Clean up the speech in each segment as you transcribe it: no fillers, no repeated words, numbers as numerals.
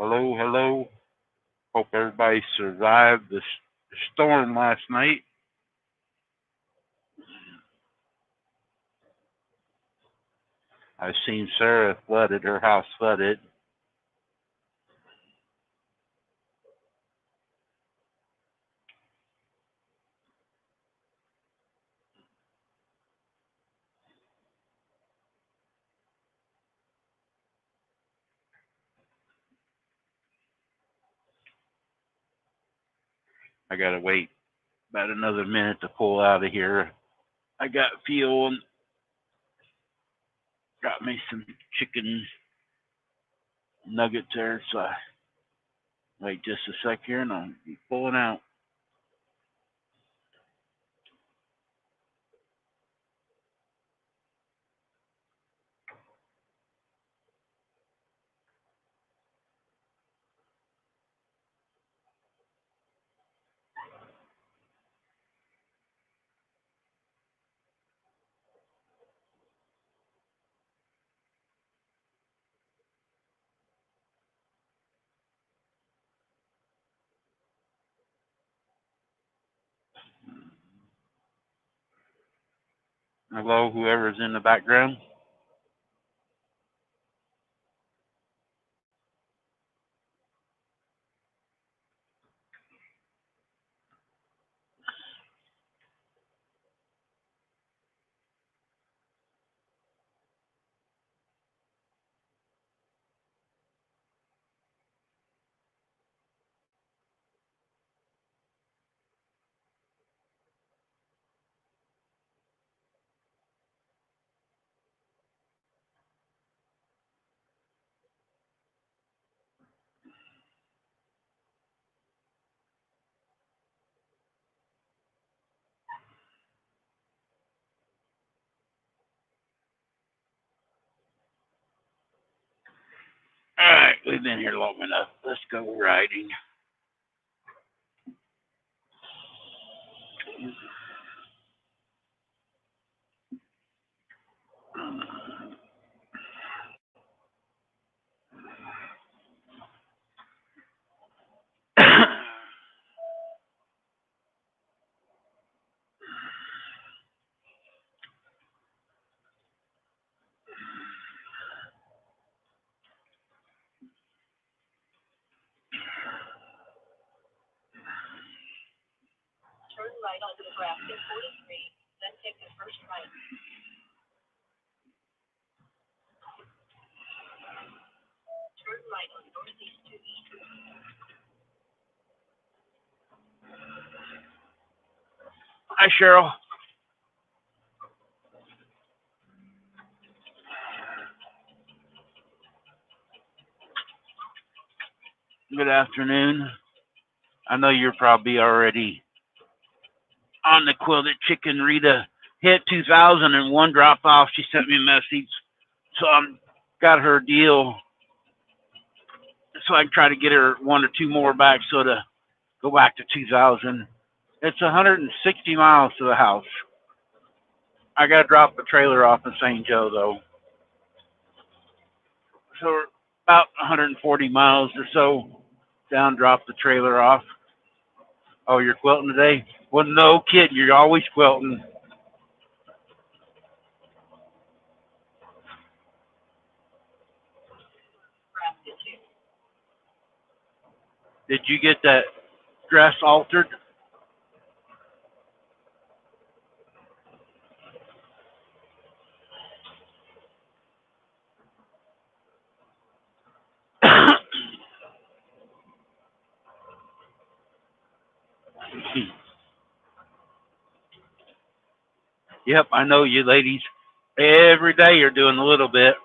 Hello, hello. Hope everybody survived the storm last night. I've seen Sarah flooded, her house flooded. I gotta wait about another minute to pull out of here. I got fuel and got me some chicken nuggets there, so I wait just a sec here and I'll be pulling out. Hello, whoever's in the background. All right, we've been here long enough. Let's go riding. Turn right onto Nebraska 43, then take the first right. Turn right on Northeast 2 East. Hi, Cheryl. Good afternoon. I know you're probably already on the quilted chicken. Rita hit 2001 drop off. She sent me a message. So I got her deal. So I can try to get her one or two more back so to go back to 2000. It's 160 miles to the house. I got to drop the trailer off in St. Joe, though. So we're about 140 miles or so down, drop the trailer off. Oh, you're quilting today? Well, no kidding. You're always quilting. Nebraska 2. Did you get that dress altered? Yep, I know you ladies. Every day you're doing a little bit.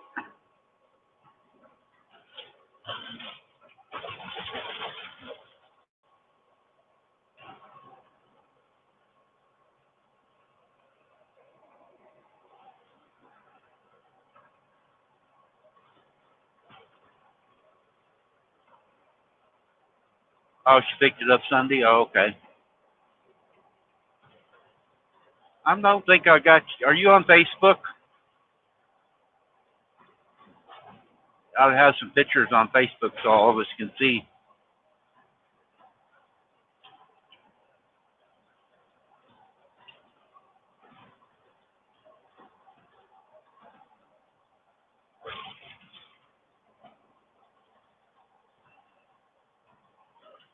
Oh, she picked it up Sunday? Oh, okay. I don't think I got you. Are you on Facebook? I'll have some pictures on Facebook so all of us can see.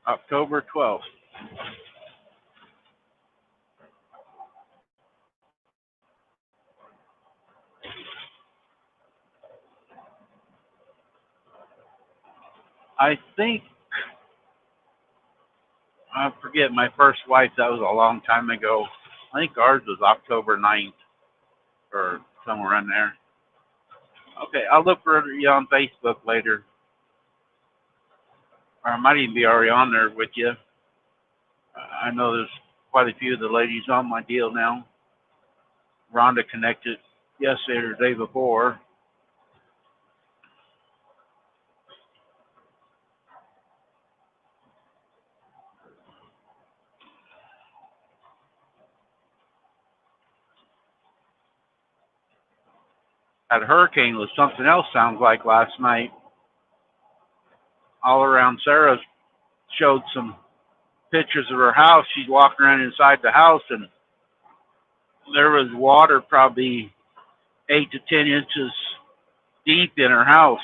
October 12th. I think, I forget, my first wife, that was a long time ago. I think ours was October 9th or somewhere in there. Okay, I'll look for you on Facebook later. Or I might even be already on there with you. I know there's quite a few of the ladies on my deal now. Rhonda connected yesterday or the day before. That hurricane was something else, sounds like, last night. All around Sarah showed some pictures of her house. She's walking around inside the house, and there was water probably 8 to 10 inches deep in her house.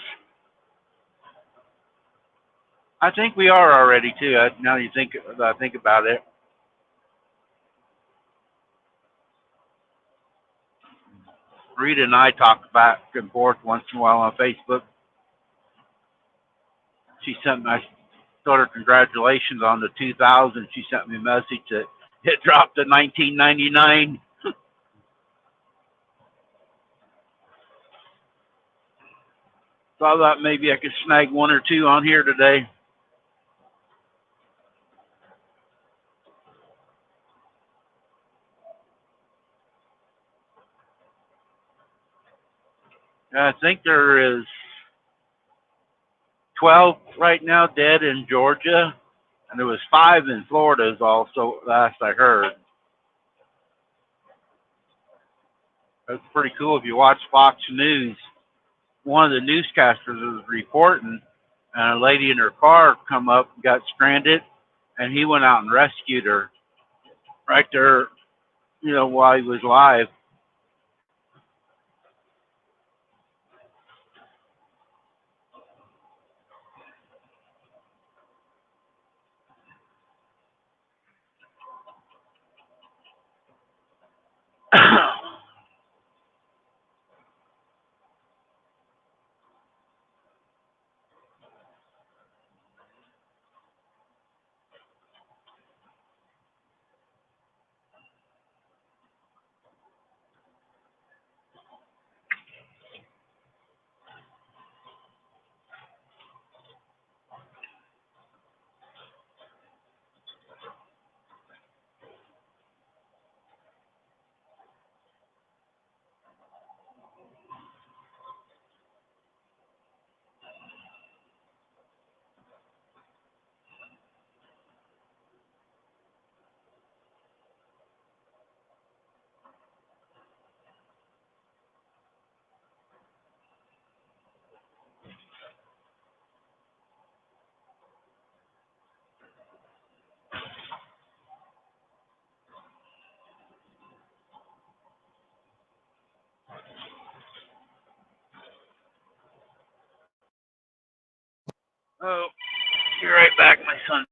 I think we are already too. Now you think I think about it. Rita and I talk back and forth once in a while on Facebook. She sent me, I told her congratulations on the 2000. She sent me a message that it dropped to 1999. So I thought maybe I could snag one or two on here today. I think there is 12 right now dead in Georgia, and there was 5 in Florida is also last I heard. That's pretty cool. If you watch Fox News, one of the newscasters was reporting, and a lady in her car come up and got stranded, and he went out and rescued her right there, while he was live. Oh, you're right back, my son.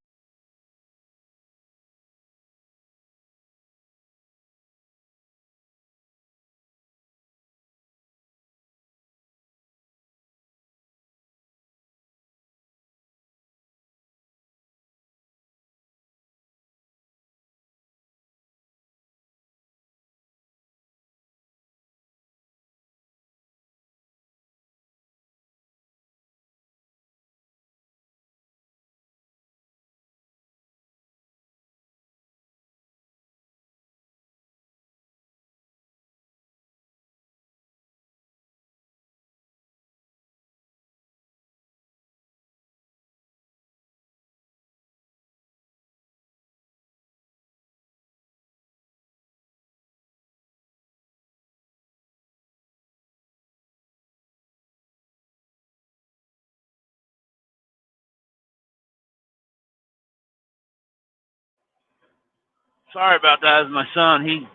Sorry about that. It's my son. He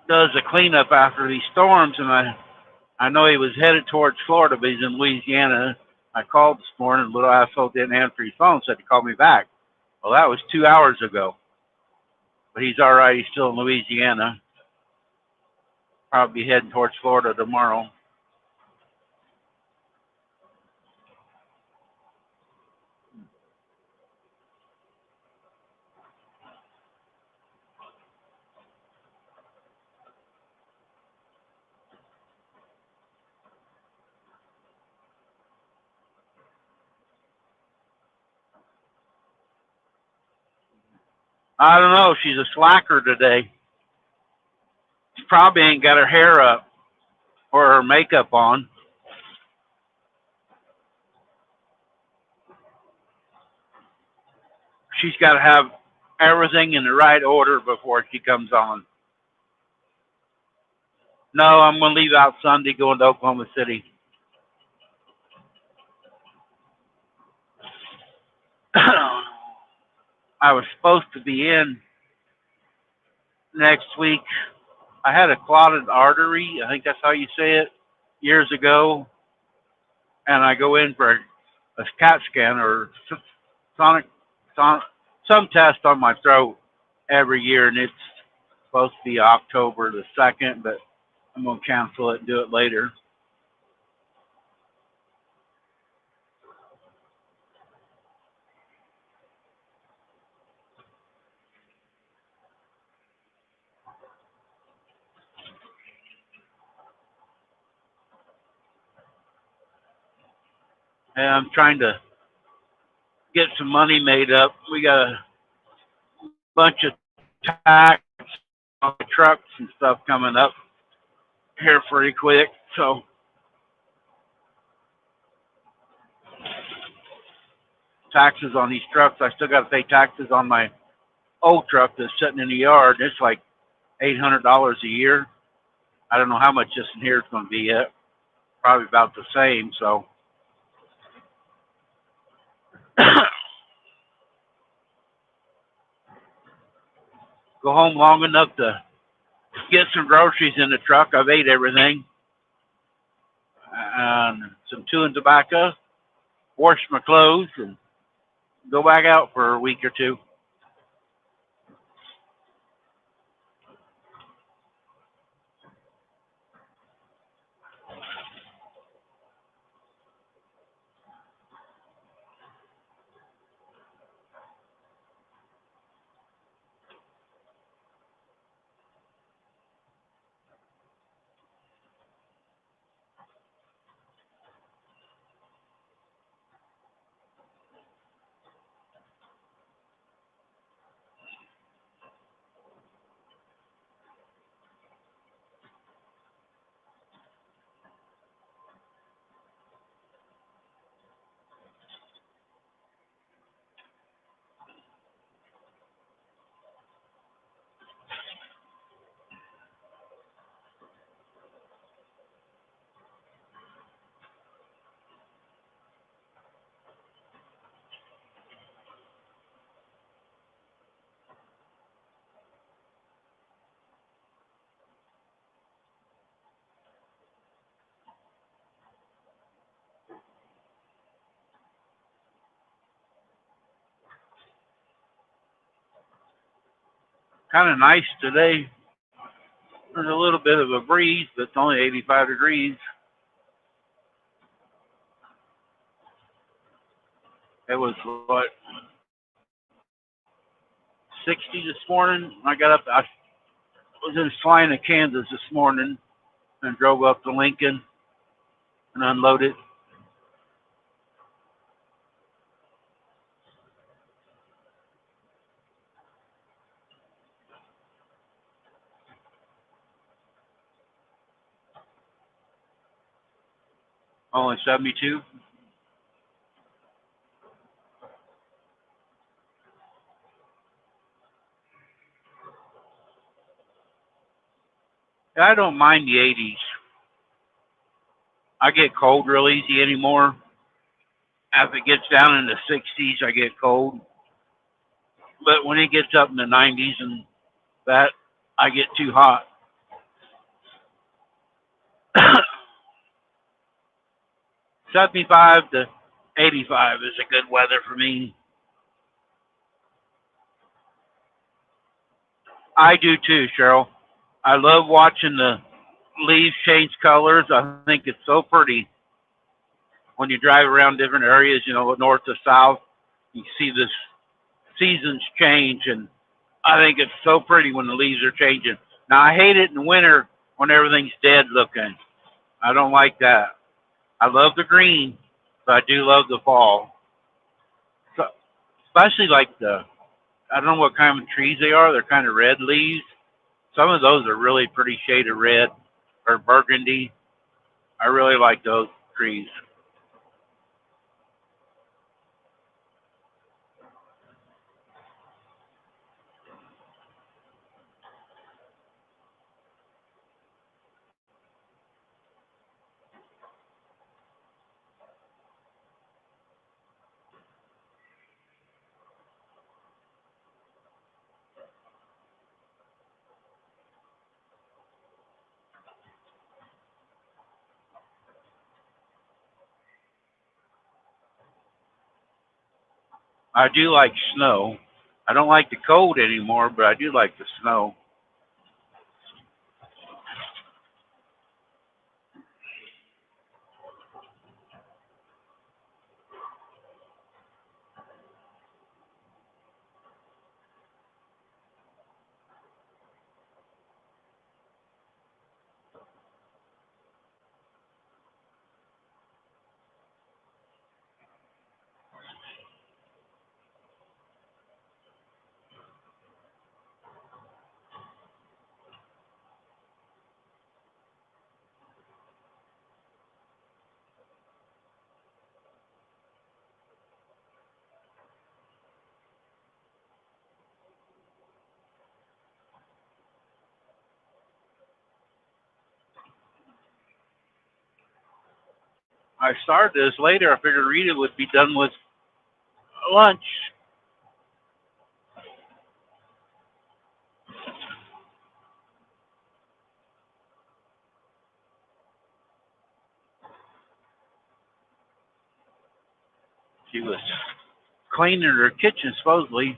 does the cleanup after these storms, and I know he was headed towards Florida, but he's in Louisiana. I called this morning. Little asshole didn't answer his phone. Said to call me back. Well, that was 2 hours ago. But he's all right. He's still in Louisiana. Probably heading towards Florida tomorrow. I don't know. She's a slacker today. She probably ain't got her hair up or her makeup on. She's got to have everything in the right order before she comes on. No, I'm going to leave out Sunday going to Oklahoma City. I was supposed to be in next week. I had a clotted artery. I think that's how you say it, years ago. And I go in for a CAT scan or sonic, some test on my throat every year, and it's supposed to be October the 2nd, but I'm going to cancel it and do it later. And I'm trying to get some money made up. We got a bunch of tax on the trucks and stuff coming up here pretty quick. So taxes on these trucks, I still got to pay taxes on my old truck that's sitting in the yard. It's like $800 a year. I don't know how much this in here is going to be yet. Probably about the same. So go home long enough to get some groceries in the truck. I've ate everything. And some chewing tobacco, wash my clothes, and go back out for a week or two. Kind of nice today. There's a little bit of a breeze, but it's only 85 degrees. It was what, 60 this morning. I got up. I was in Salina, Kansas this morning, and drove up to Lincoln and unloaded. Only 72. I don't mind the 80s. I get cold real easy anymore. As it gets down in the 60s, I get cold. But when it gets up in the 90s and that, I get too hot. 75 to 85 is a good weather for me. I do too, Cheryl. I love watching the leaves change colors. I think it's so pretty when you drive around different areas, north to south. You see the seasons change, and I think it's so pretty when the leaves are changing. Now, I hate it in winter when everything's dead looking. I don't like that. I love the green, but I do love the fall. So, especially like I don't know what kind of trees they are. They're kind of red leaves. Some of those are really pretty shade of red or burgundy. I really like those trees. I do like snow. I don't like the cold anymore, but I do like the snow. I started this later. I figured Rita would be done with lunch. She was cleaning her kitchen, supposedly.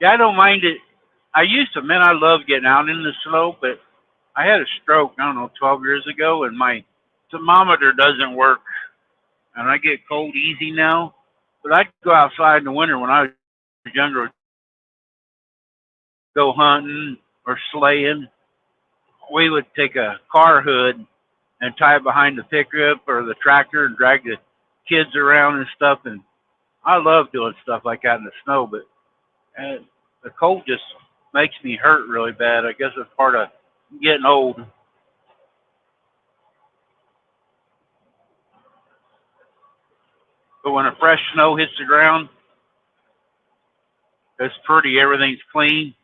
Yeah, I don't mind it. I used to, man, I love getting out in the snow, but I had a stroke, I don't know, 12 years ago, and my thermometer doesn't work, and I get cold easy now. But I'd go outside in the winter when I was younger, go hunting or sleighing. We would take a car hood and tie it behind the pickup or the tractor and drag the kids around and stuff. And I love doing stuff like that in the snow, but the cold just makes me hurt really bad. I guess it's part of getting old. But when a fresh snow hits the ground, it's pretty. Everything's clean.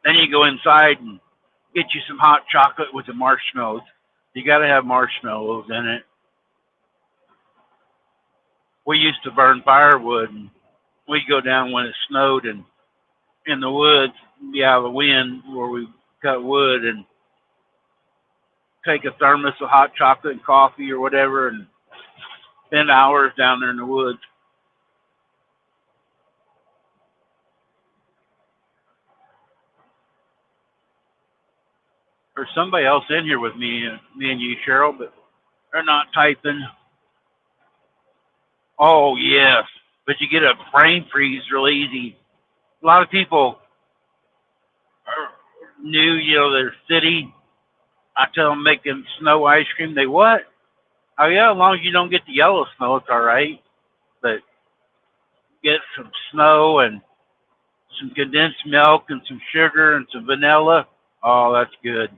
Then you go inside and get you some hot chocolate with the marshmallows. You got to have marshmallows in it. We used to burn firewood, and we'd go down when it snowed and in the woods, be out of the wind where we cut wood and take a thermos of hot chocolate and coffee or whatever and spend hours down there in the woods. There's somebody else in here with me and you, Cheryl, but they're not typing. Oh, yes. But you get a brain freeze real easy. A lot of people are new, their city. I tell them make them snow ice cream. They what? Oh, yeah, as long as you don't get the yellow snow, it's all right. But get some snow and some condensed milk and some sugar and some vanilla. Oh, that's good.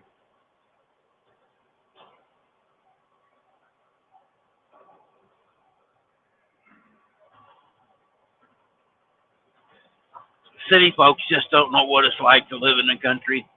City folks just don't know what it's like to live in the country.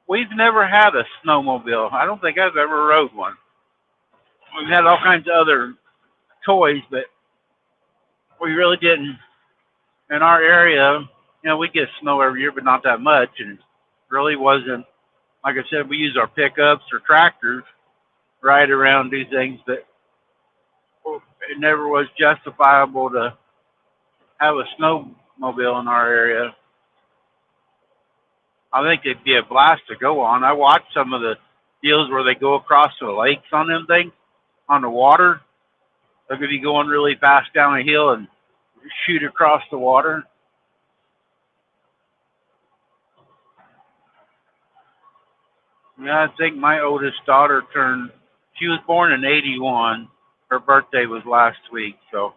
We've never had a snowmobile. I don't think I've ever rode one. We've had all kinds of other toys, but we really didn't. In our area, we get snow every year, but not that much, and it really wasn't. Like I said, we use our pickups or tractors, ride around, do things, but it never was justifiable to have a snowmobile in our area. I think it'd be a blast to go on. I watched some of the deals where they go across the lakes on them things on the water. They're going to be going really fast down a hill and shoot across the water. Yeah, I think my oldest daughter turned. She was born in '81. Her birthday was last week, so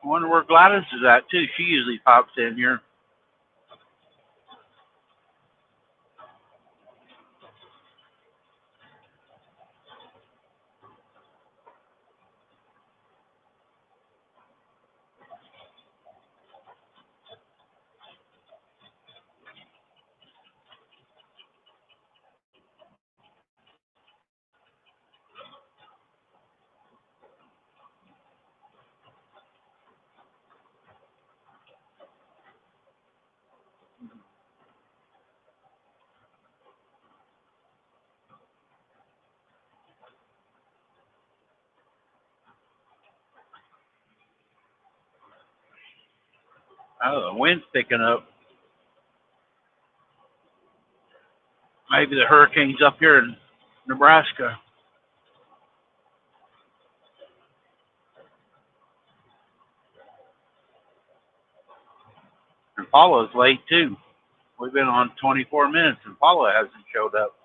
I wonder where Gladys is at too. She usually pops in here. Oh, the wind's picking up. Maybe the hurricane's up here in Nebraska. And Paula's late too. We've been on 24 minutes and Paula hasn't showed up.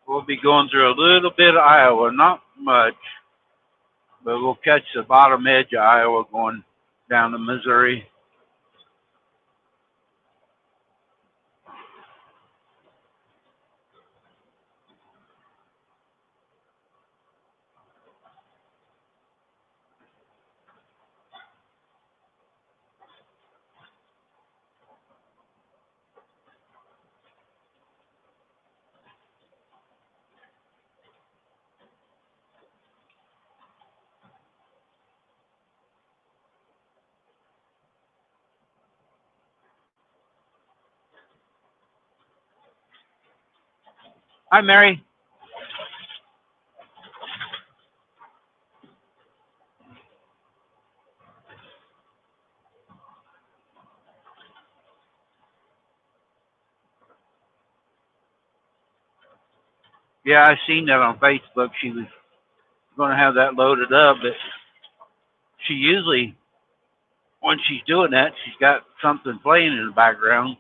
We'll be going through a little bit of Iowa, not much, but we'll catch the bottom edge of Iowa going down to Missouri. Hi, Mary. Yeah, I seen that on Facebook. She was going to have that loaded up, but she usually, when she's doing that, she's got something playing in the background.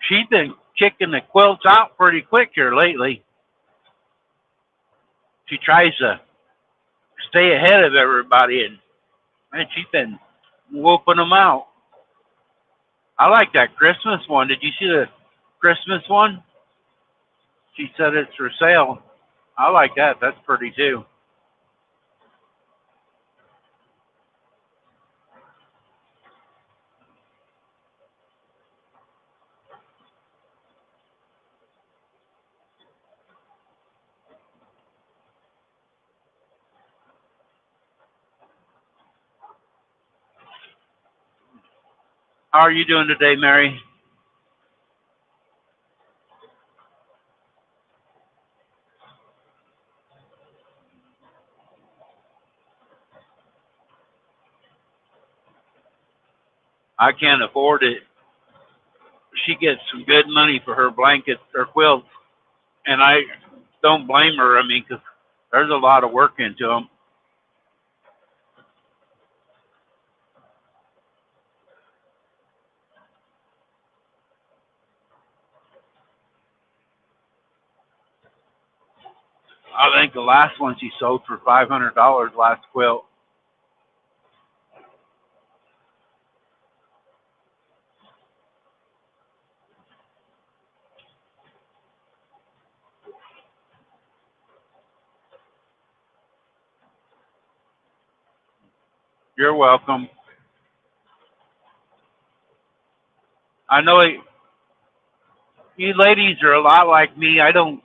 She's been kicking the quilts out pretty quick here lately. She tries to stay ahead of everybody, and man, she's been whooping them out. I like that Christmas one. Did you see the Christmas one? She said it's for sale. I like that. That's pretty too. How are you doing today, Mary? I can't afford it. She gets some good money for her blankets or quilts, and I don't blame her. I mean, 'cause there's a lot of work into them. I think the last one she sold for $500 last quilt. You're welcome. I know you ladies are a lot like me. I don't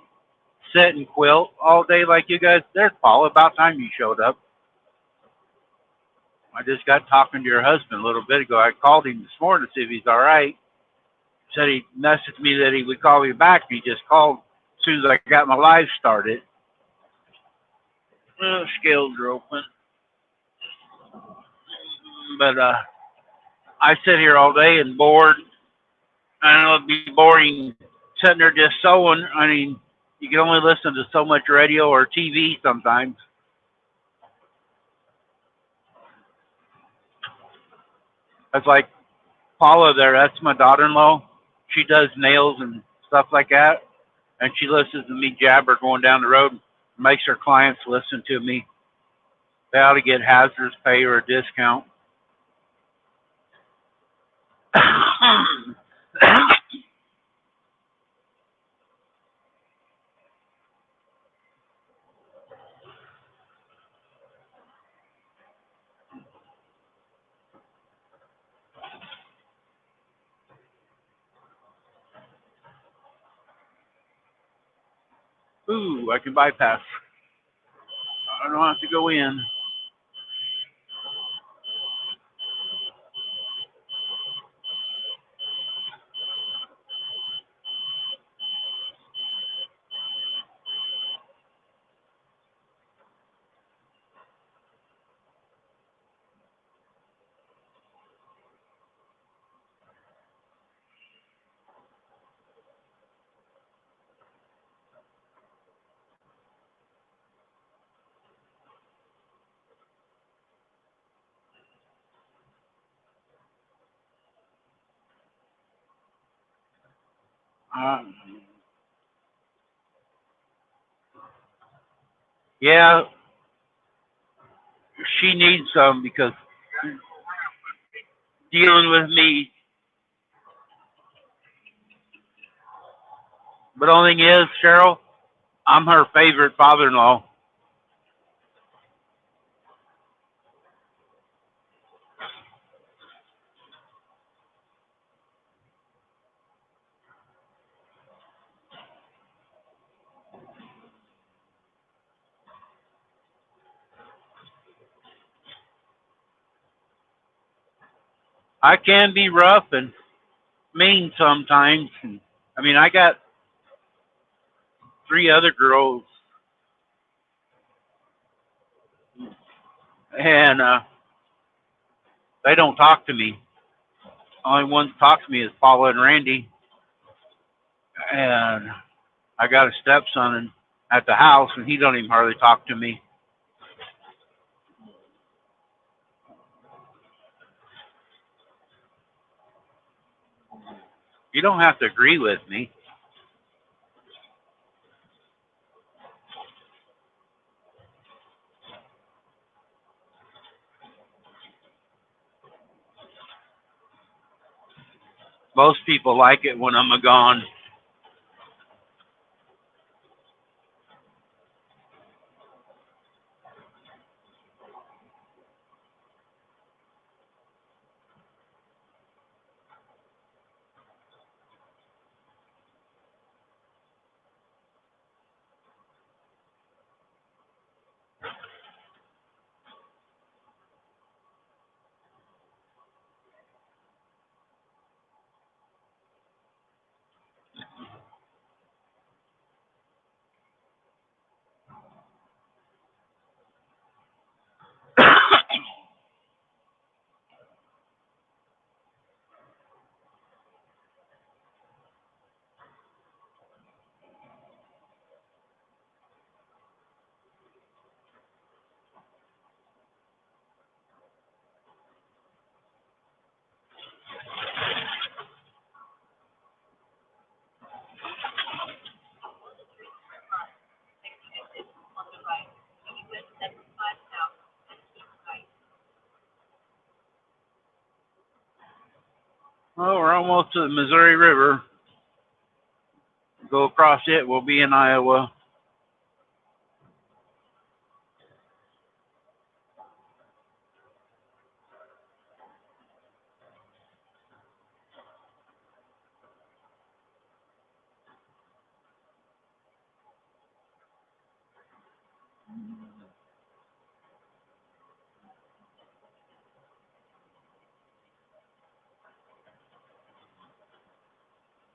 sit and quilt all day like you guys. There's Paul. About time you showed up. I just got talking to your husband a little bit ago. I called him this morning to see if he's all right. Said he messaged me that he would call me back. He just called as soon as I got my live started. Scales are open. But I sit here all day and bored. I know it'd be boring sitting there just sewing. I mean, you can only listen to so much radio or TV sometimes. It's like Paula there, that's my daughter-in-law. She does nails and stuff like that. And she listens to me jabber going down the road and makes her clients listen to me. They ought to get hazardous pay or a discount. Ooh, I can bypass. I don't have to go in. Uh, yeah, she needs some because dealing with me. But the only thing is, Cheryl, I'm her favorite father-in-law. I can be rough and mean sometimes. And, I mean, I got three other girls, and they don't talk to me. Only ones talk to me is Paula and Randy, and I got a stepson at the house, and he don't even hardly talk to me. You don't have to agree with me. Most people like it when I'm gone. Well, we're almost to the Missouri River. Go across it, we'll be in Iowa.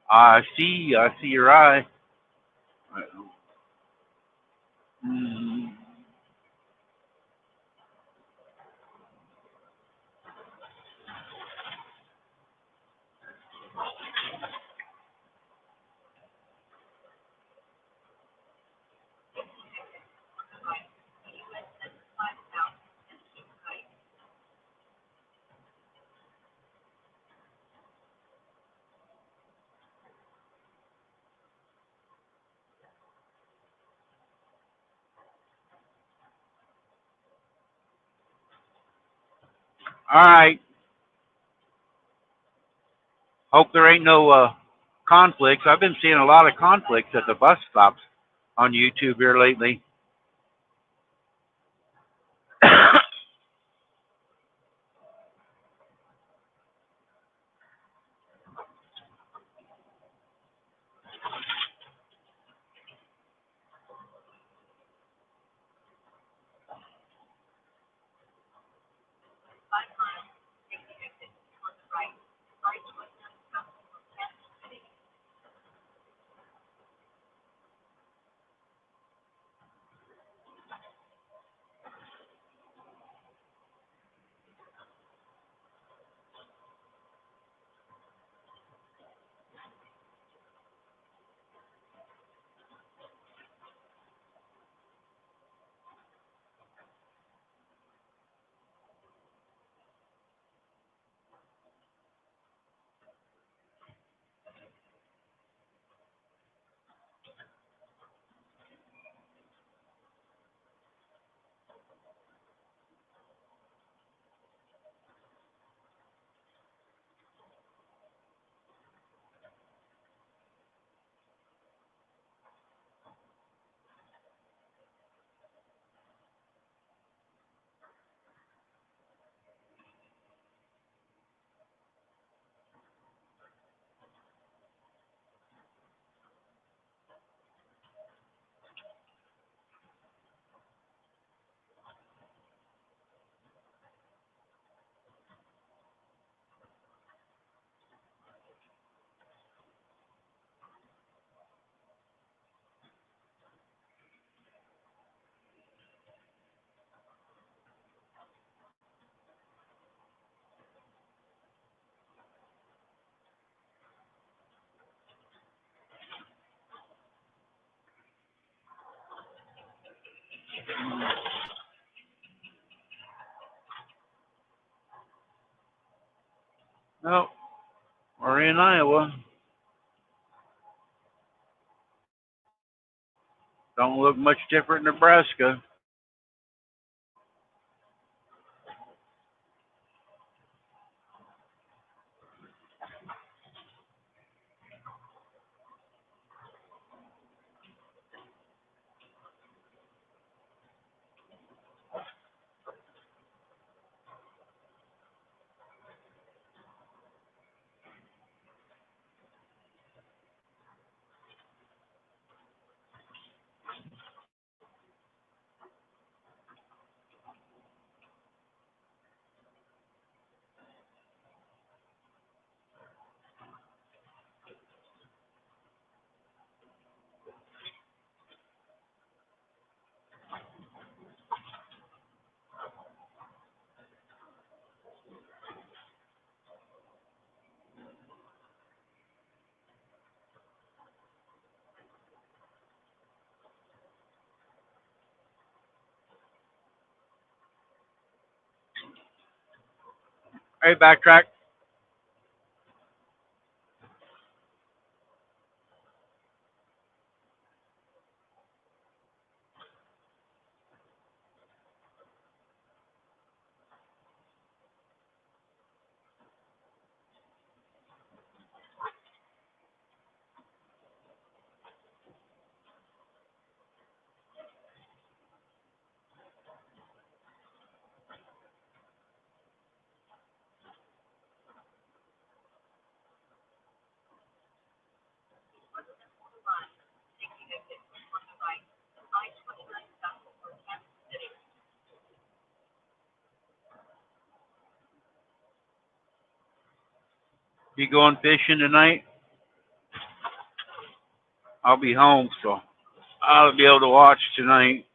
I see your eye. Mm. All right. Hope there ain't no conflicts. I've been seeing a lot of conflicts at the bus stops on YouTube here lately. in Iowa. Don't look much different in Nebraska. Hey, backtrack. You going fishing tonight? I'll be home, so I'll be able to watch tonight.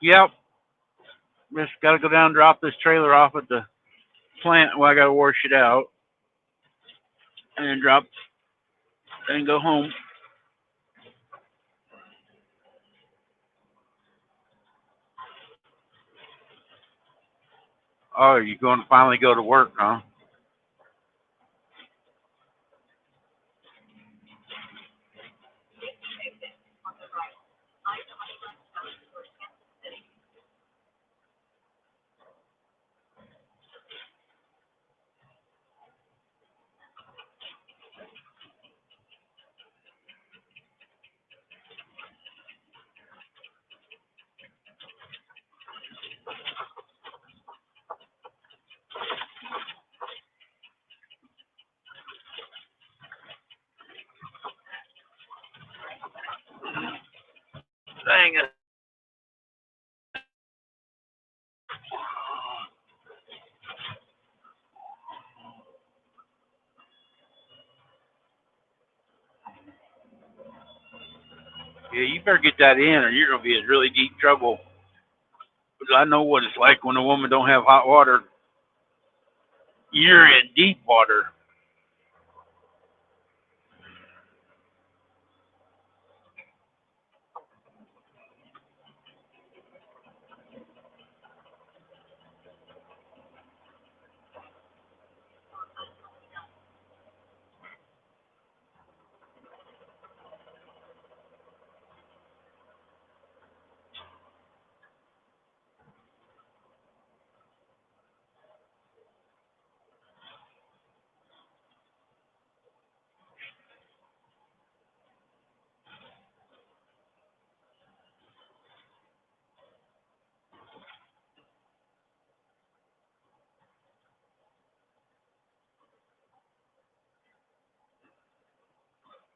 Yep. Just got to go down and drop this trailer off at the plant. Well, I got to wash it out and then drop and go home. Oh, you're going to finally go to work, huh? Dang it. Yeah, you better get that in or you're going to be in really deep trouble. Because I know what it's like when a woman don't have hot water. You're in deep water.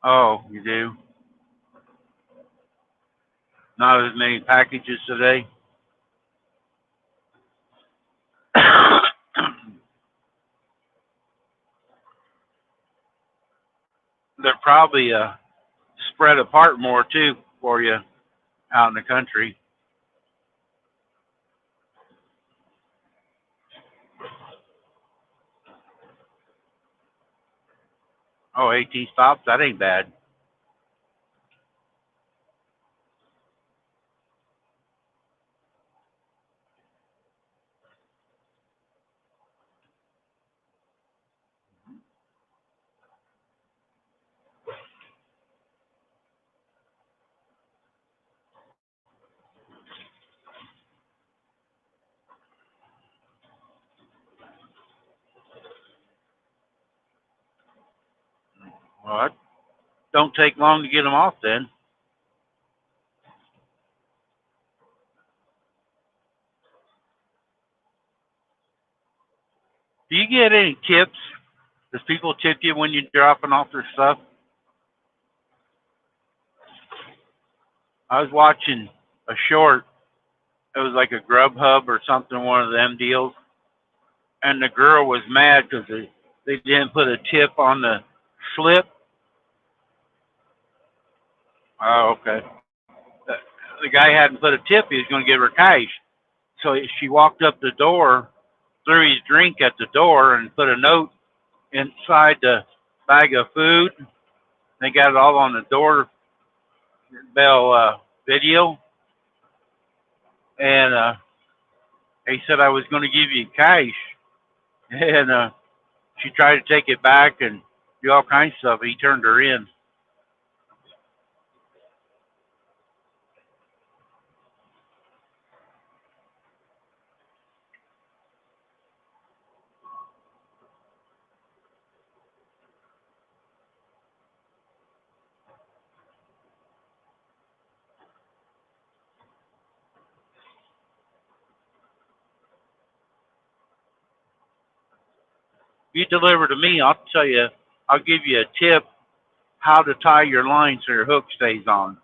Oh, you do? Not as many packages today. They're probably spread apart more too for you out in the country. Oh, 18 stops? That ain't bad. Well, it don't take long to get them off then. Do you get any tips? Does people tip you when you're dropping off their stuff? I was watching a short. It was like a Grubhub or something, one of them deals. And the girl was mad because they didn't put a tip on the slip. Oh, okay. The, the guy hadn't put a tip. He was going to give her cash. So she walked up the door, threw his drink at the door, and put a note inside the bag of food. They got it all on the doorbell video. And he said, I was going to give you cash. And she tried to take it back and do all kinds of stuff. He turned her in. You deliver to me, I'll tell you, I'll give you a tip how to tie your line so your hook stays on.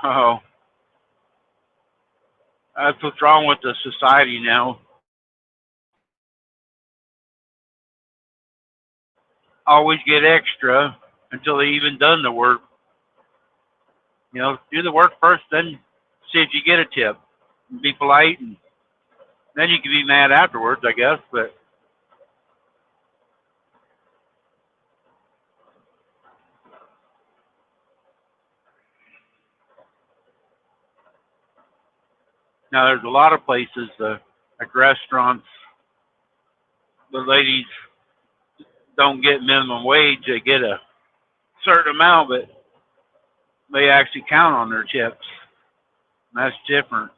Oh, that's what's wrong with the society now. Always get extra until they even done the work. You know, do the work first, then see if you get a tip. Be polite, and then you can be mad afterwards, I guess. But now there's a lot of places, like restaurants, the ladies don't get minimum wage; they get a certain amount, but they actually count on their tips. And that's different.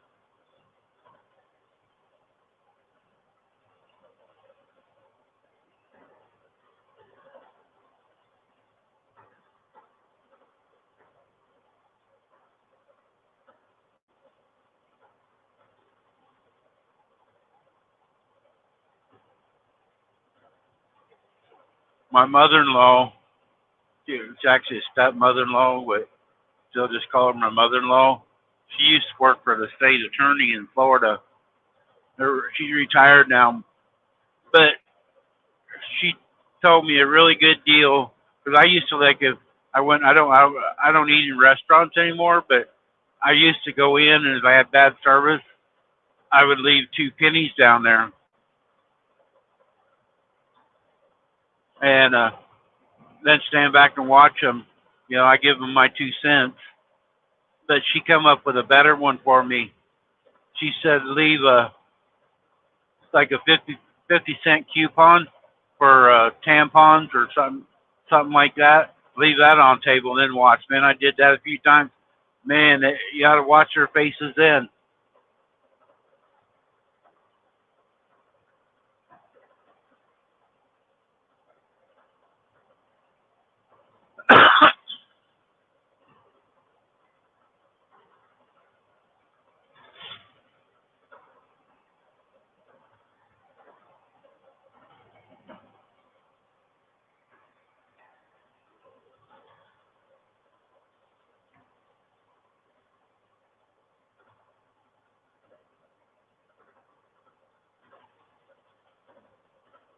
My mother-in-law, it's actually a stepmother-in-law, but still just call her my mother-in-law. She used to work for the state attorney in Florida. She's retired now, but she told me a really good deal because I used to like if I went. I don't eat in restaurants anymore, but I used to go in and if I had bad service, I would leave 2 pennies down there, and then stand back and watch them. You know, I give them my 2 cents. But she come up with a better one for me. She said leave a like a 50 cent coupon for tampons or something like that. Leave that on the table and then watch. Man, I did that a few times. Man, you got to watch their faces then.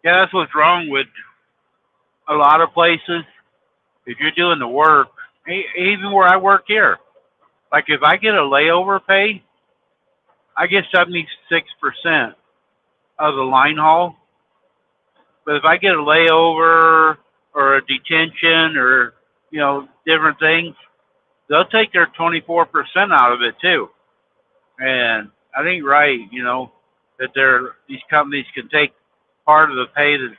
Yeah, that's what's wrong with a lot of places. If you're doing the work, even where I work here, like if I get a layover pay, I get 76% of the line haul. But if I get a layover or a detention or, different things, they'll take their 24% out of it too. And I think right, that these companies can take part of the pay that's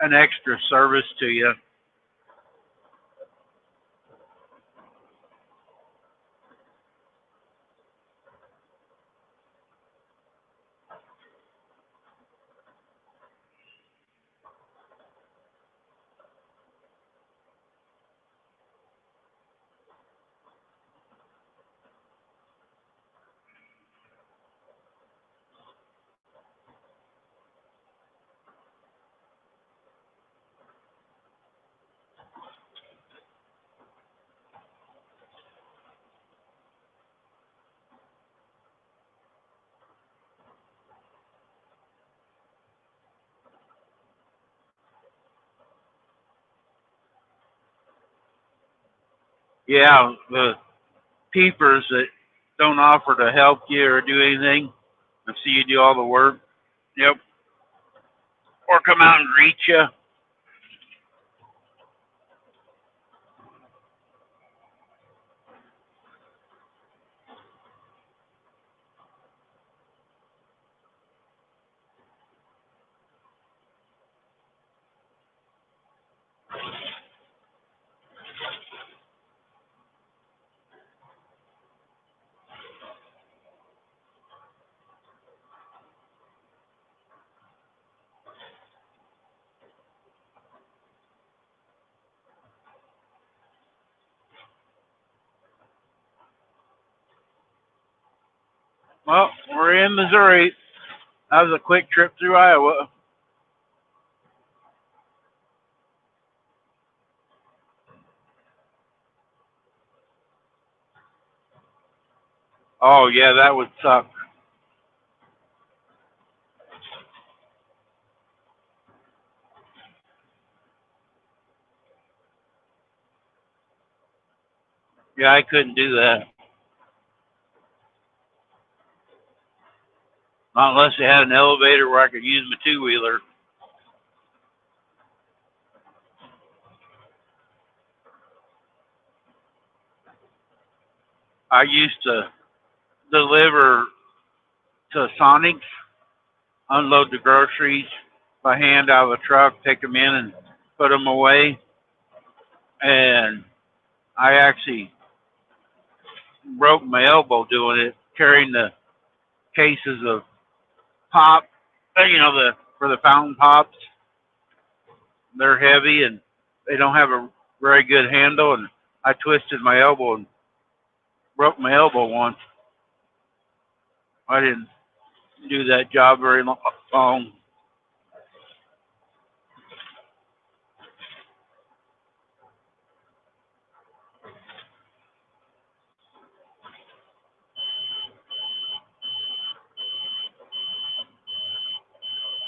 an extra service to you. Yeah, the peepers that don't offer to help you or do anything and see you do all the work. Yep. Or come out and greet you. Well, we're in Missouri. That was a quick trip through Iowa. Oh yeah, that would suck. Yeah, I couldn't do that. Not unless they had an elevator where I could use my two wheeler. I used to deliver to Sonic's, unload the groceries by hand out of the truck, take them in and put them away. And I actually broke my elbow doing it, carrying the cases of pop, the for the fountain pops. They're heavy and they don't have a very good handle. And I twisted my elbow and broke my elbow once. I didn't do that job very long.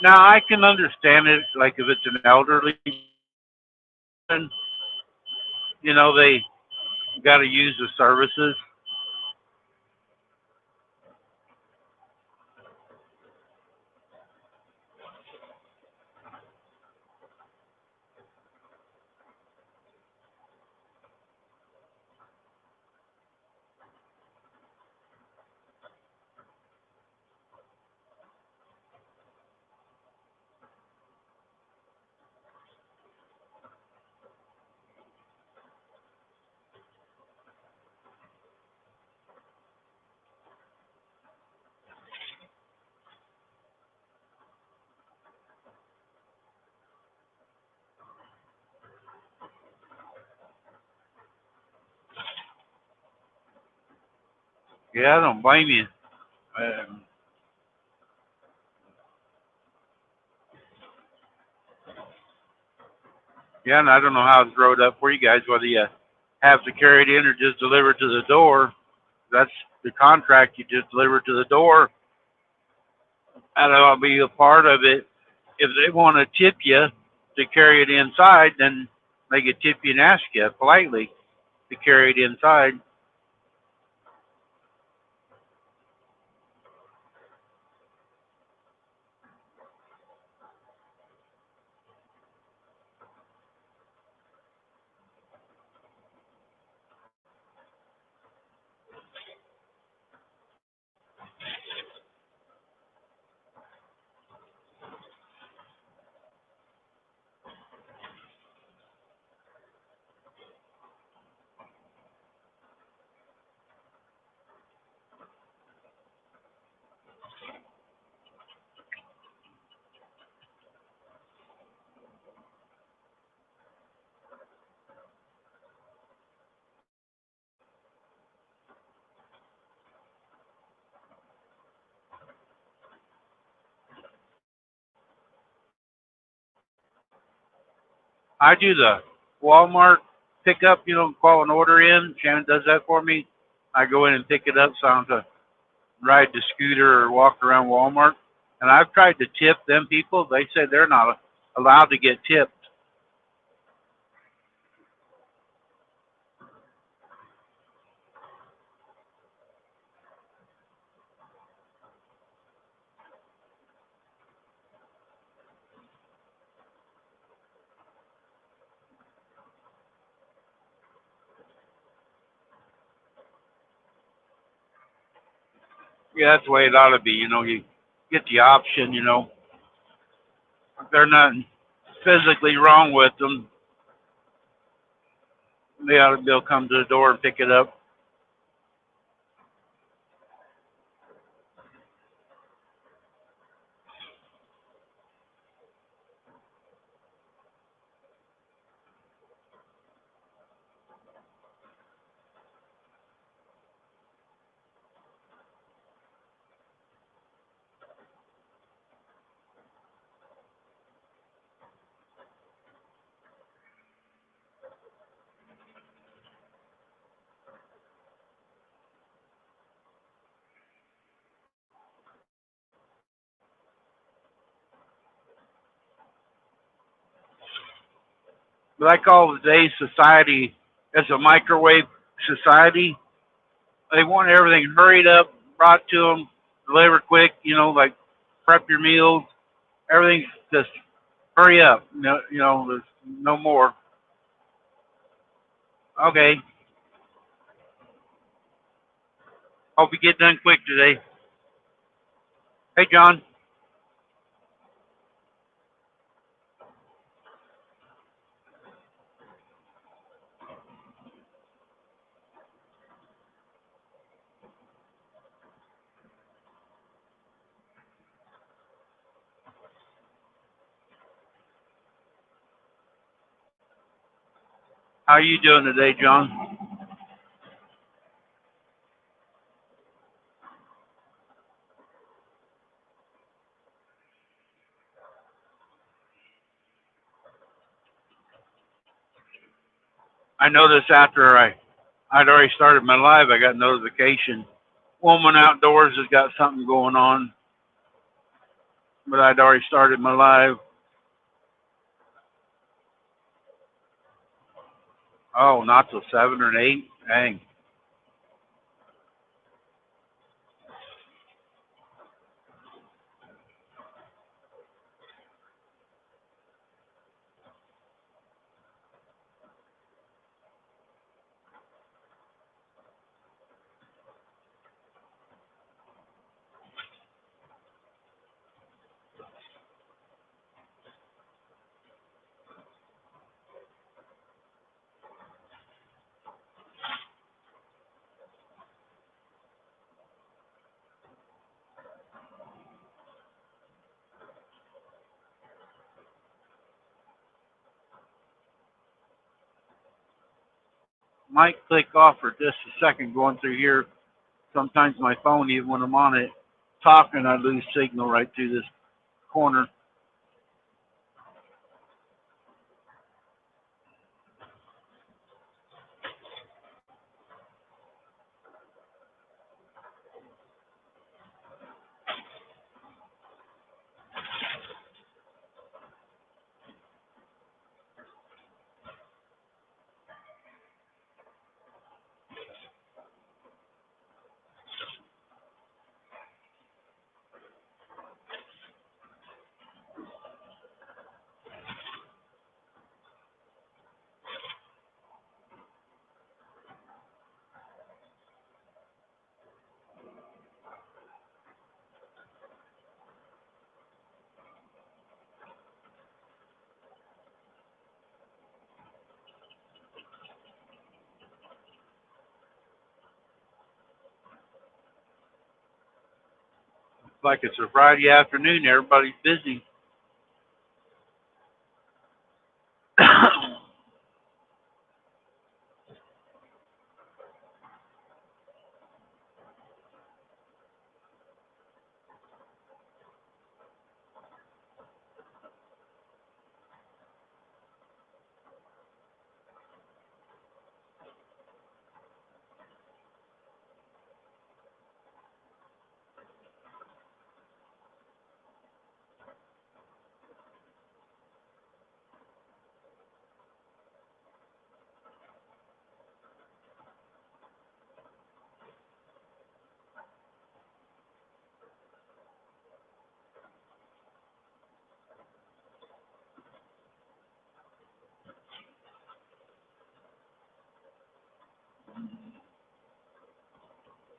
Now I can understand it, like if it's an elderly person, they got to use the services. Yeah, I don't blame you. Um, yeah, and I don't know how it's rolled up for you guys, whether you have to carry it in or just deliver it to the door. That's the contract. You just deliver it to the door. And I'll be a part of it If they want to tip you to carry it inside, then they could tip you and ask you politely to carry it inside. I do the Walmart pickup, call an order in. Shannon does that for me. I go in and pick it up so I don't have to ride the scooter or walk around Walmart. And I've tried to tip them people. They say they're not allowed to get tipped. Yeah, that's the way it ought to be. You get the option, if there's nothing physically wrong with them, they ought to be able to come to the door and pick it up. But I call today's society as a microwave society. They want everything hurried up, brought to them, delivered quick. Like prep your meals. Everything's just hurry up. There's no more. Okay. Hope you get done quick today. Hey, John. How are you doing today, John? I noticed after I'd already started my live, I got notification. Woman outdoors has got something going on, but I'd already started my live. Oh, not till 7 or 8. Dang. Might click off for just a second going through here. Sometimes my phone, even when I'm on it talking, I lose signal right through this corner. Like it's a Friday afternoon, everybody's busy.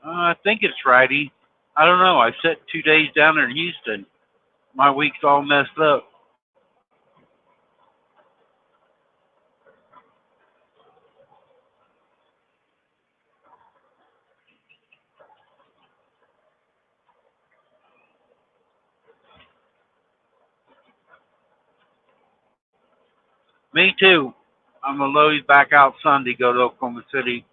I think it's Friday. I don't know. I set 2 days down in Houston. My week's all messed up. Me too. I'm gonna load back out Sunday. Go to Oklahoma City.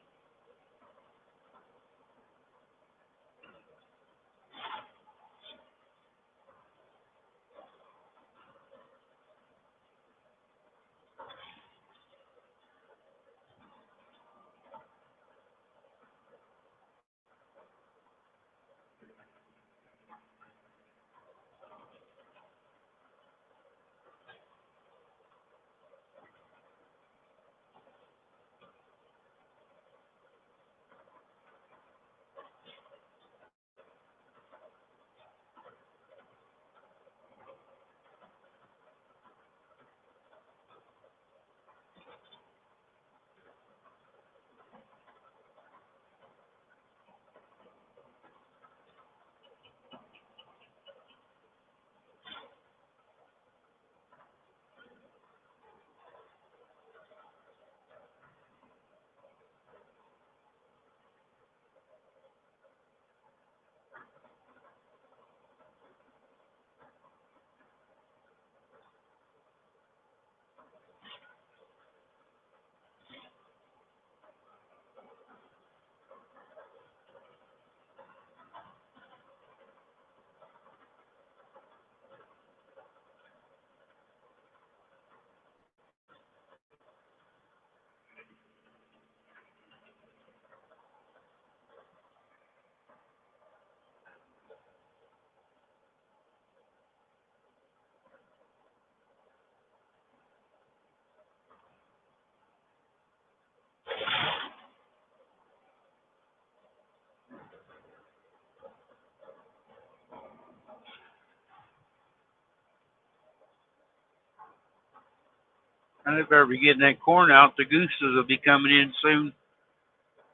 And they better be getting that corn out. The gooses will be coming in soon.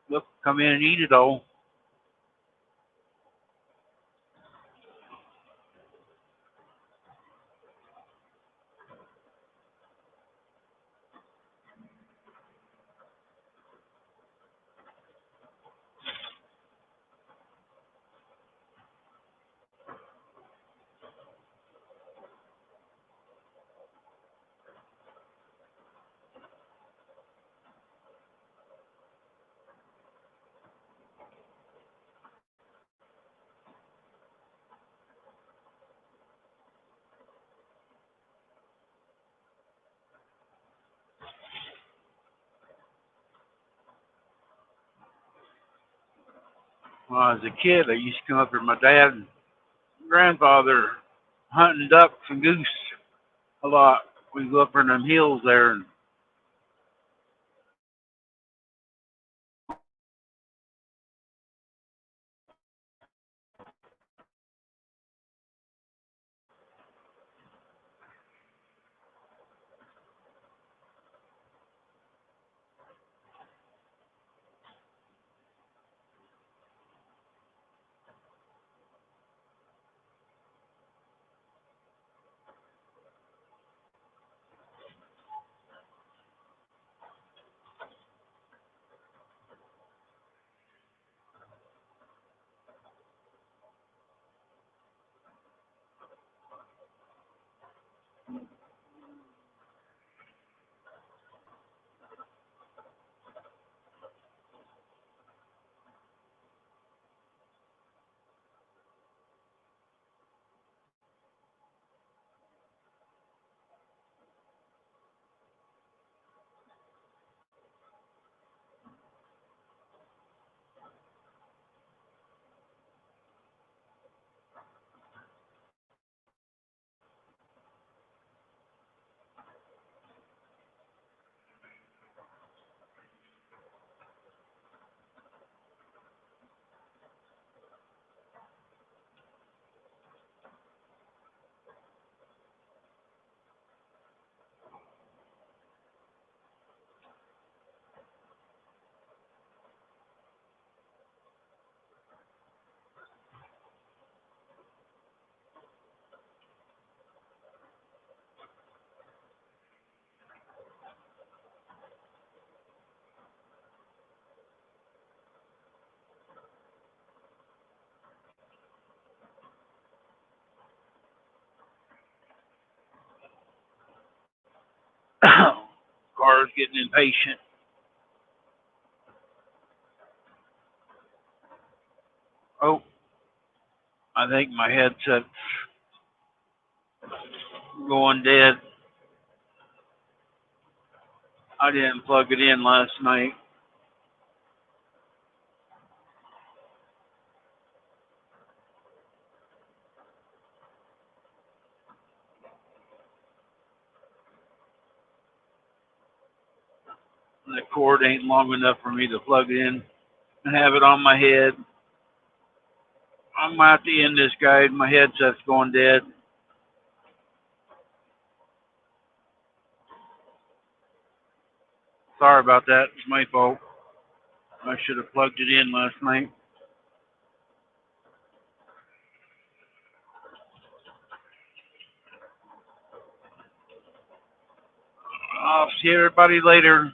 They'll come in and eat it all. When I was a kid, I used to come up with my dad and grandfather hunting ducks and goose a lot. We go up in them hills there, and getting impatient. Oh, I think my headset's going dead. I didn't plug it in last night. The cord ain't long enough for me to plug it in and have it on my head. I'm out to end this, guys. My headset's going dead. Sorry about that. It's my fault. I should have plugged it in last night. I'll see everybody later.